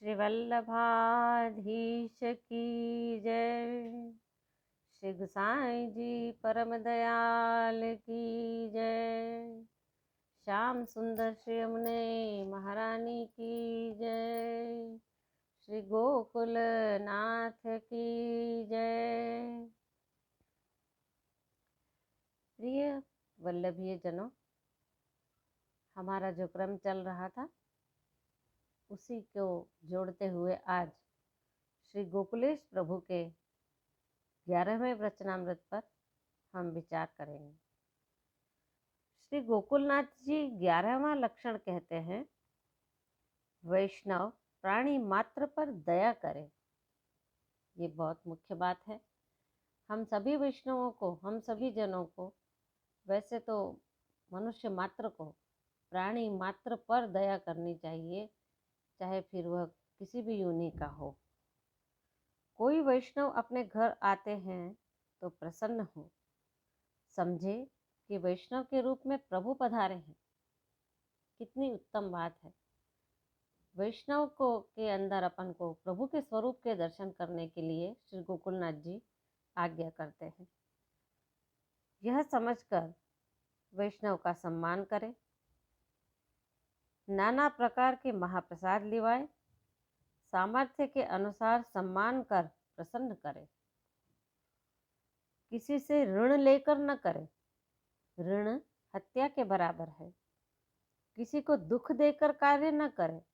श्री वल्लभाधीश की जय। श्री गोसाई जी परम दयाल की जय। श्याम सुंदर श्री यमुने महारानी की जय। श्री गोकुल नाथ की जय। प्रिय वल्लभीय जनों, हमारा जो क्रम चल रहा था उसी को जोड़ते हुए आज श्री गोकुलेश प्रभु के 11वें वचनामृत पर हम विचार करेंगे। श्री गोकुलनाथ जी 11वां लक्षण कहते हैं, वैष्णव प्राणी मात्र पर दया करे। ये बहुत मुख्य बात है। हम सभी वैष्णवों को, हम सभी जनों को, वैसे तो मनुष्य मात्र को, प्राणी मात्र पर दया करनी चाहिए, चाहे फिर वह किसी भी योनि का हो। कोई वैष्णव अपने घर आते हैं तो प्रसन्न हो, समझे कि वैष्णव के रूप में प्रभु पधारे हैं। कितनी उत्तम बात है। वैष्णव को के अंदर अपन को प्रभु के स्वरूप के दर्शन करने के लिए श्री गोकुलनाथ जी आज्ञा करते हैं। यह समझकर वैष्णव का सम्मान करें, नाना प्रकार के महाप्रसाद लिवाए, सामर्थ्य के अनुसार सम्मान कर प्रसन्न करें। किसी से ऋण लेकर न करें, ऋण हत्या के बराबर है। किसी को दुख देकर कार्य न करे,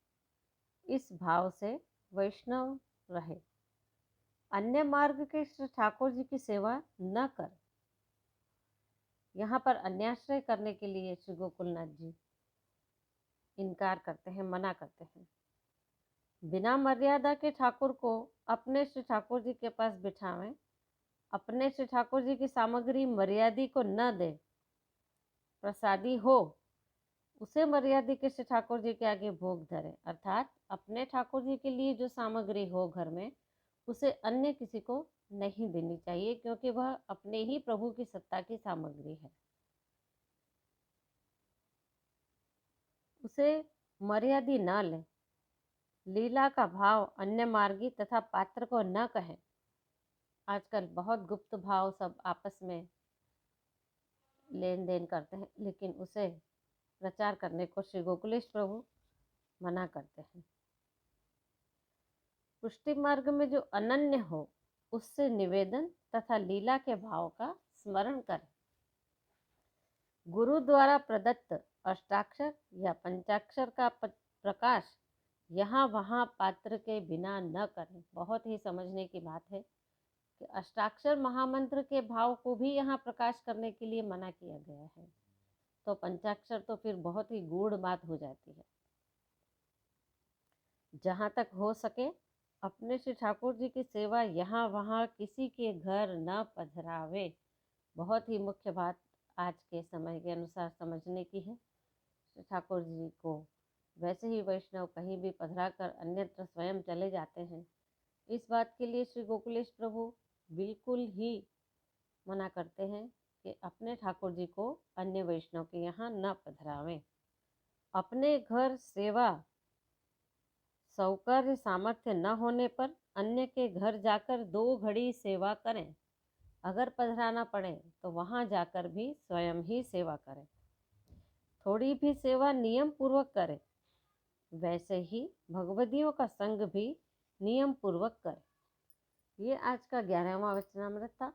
इस भाव से वैष्णव रहे। अन्य मार्ग के श्री ठाकुर जी की सेवा न करे। यहाँ पर अन्याश्रय करने के लिए श्री गोकुलनाथ जी इनकार करते हैं, मना करते हैं। बिना मर्यादा के ठाकुर को अपने श्री ठाकुर जी के पास बिठावें, अपने श्री ठाकुर जी की सामग्री मर्यादी को न दे। प्रसादी हो उसे मर्यादी के श्री ठाकुर जी के आगे भोग धरे, अर्थात अपने ठाकुर जी के लिए जो सामग्री हो घर में उसे अन्य किसी को नहीं देनी चाहिए, क्योंकि वह अपने ही प्रभु की सत्ता की सामग्री है। उसे मर्यादी न ले। लीला का भाव अन्य मार्गी तथा पात्र को न कहे। आजकल बहुत गुप्त भाव सब आपस में लेन देन करते हैं, लेकिन उसे प्रचार करने को श्री गोकुलेश प्रभु मना करते हैं। पुष्टि मार्ग में जो अनन्य हो उससे निवेदन तथा लीला के भाव का स्मरण करें। गुरु द्वारा प्रदत्त अष्टाक्षर या पंचाक्षर का प्रकाश यहाँ वहाँ पात्र के बिना न करें। बहुत ही समझने की बात है कि अष्टाक्षर महामंत्र के भाव को भी यहाँ प्रकाश करने के लिए मना किया गया है, तो पंचाक्षर तो फिर बहुत ही गूढ़ बात हो जाती है। जहाँ तक हो सके अपने श्री ठाकुर जी की सेवा यहाँ वहाँ किसी के घर न पधरावे। बहुत ही मुख्य बात आज के समय के अनुसार समझने की है। श्री ठाकुर जी को वैसे ही वैष्णव कहीं भी पधरा कर अन्यत्र स्वयं चले जाते हैं। इस बात के लिए श्री गोकुलेश प्रभु बिल्कुल ही मना करते हैं कि अपने ठाकुर जी को अन्य वैष्णव के यहाँ न पधरावें। अपने घर सेवा सौकर्य सामर्थ्य न होने पर अन्य के घर जाकर 2 घड़ी सेवा करें। अगर पधराना पड़े तो वहाँ जाकर भी स्वयं ही सेवा करें। थोड़ी भी सेवा नियम पूर्वक करें, वैसे ही भगवदियों का संग भी नियम पूर्वक करें। ये आज का 11वां वचनामृत था,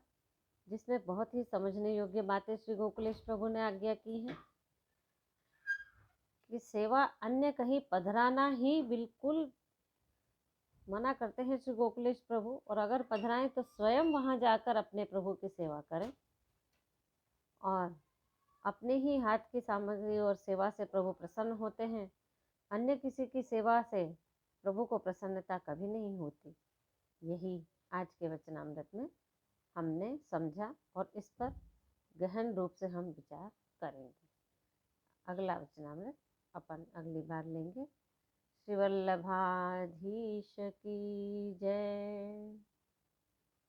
जिसमें बहुत ही समझने योग्य बातें श्री गोकुलेश प्रभु ने आज्ञा की है कि सेवा अन्य कहीं पधराना ही बिल्कुल मना करते हैं श्री गोकुलेश प्रभु, और अगर पधराएं तो स्वयं वहां जाकर अपने प्रभु की सेवा करें। और अपने ही हाथ की सामग्री और सेवा से प्रभु प्रसन्न होते हैं। अन्य किसी की सेवा से प्रभु को प्रसन्नता कभी नहीं होती। यही आज के वचनामृत में हमने समझा और इस पर गहन रूप से हम विचार करेंगे। अगला वचनामृत अपन अगली बार लेंगे। श्री वल्लभाधीश की जय।